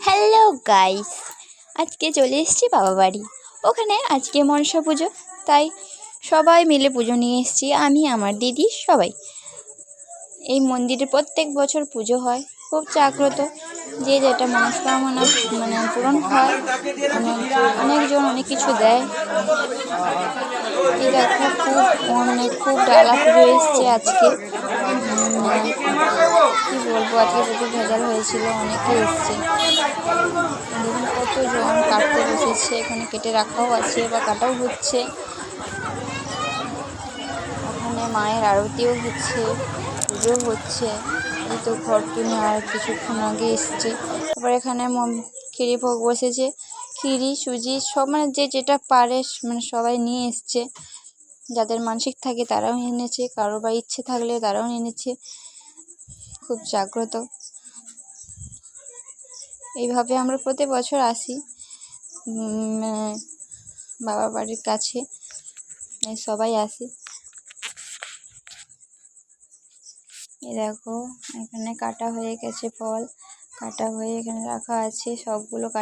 Hello guys, আজকে চলে এসেছি বাবা বাড়ি। ওখানে আজকে মনসা পুজো, তাই সবাই মিলে পুজো নিয়ে এসেছি। আমি, আমার দিদি, সবাই। এই মন্দিরে প্রত্যেক বছর পুজো হয়, খুব জাগ্রত। যে যেটা মনস্কামনা পূরণ হয়। অনেকজন অনেক কিছু দেয়। এই দেখো, খুব ডালা পুজো এসছে আজকে। কি বলবো, আজকে প্রচুর ভেজাল হয়েছিল, অনেকে এসছে। দেখুন কতজন কাটতে বসেছে, এখানে কেটে রাখাও আছে বা কাটাও হচ্ছে। ওখানে মায়ের আরতিও হচ্ছে, পুজো হচ্ছে। এই তো ঘর টুনে আর কিছুক্ষণ আগে এসছে। তারপর এখানে ক্ষীরি ভোগ বসেছে, ক্ষীরি সুজি সব যে যেটা পারে সবাই নিয়ে এসছে। যাদের মানসিক থাকে তারাও এনেছে, কারো বা ইচ্ছে থাকলে তারাও এনেছে। খুব জাগ্রত। এইভাবে আমরা প্রতি বছর আসি বাবা বাড়ির কাছে, সবাই আসি। এই দেখো, এখানে কাটা হয়ে গেছে ফল, কাটা হয়ে এখানে রাখা আছে, সবগুলো কাটা।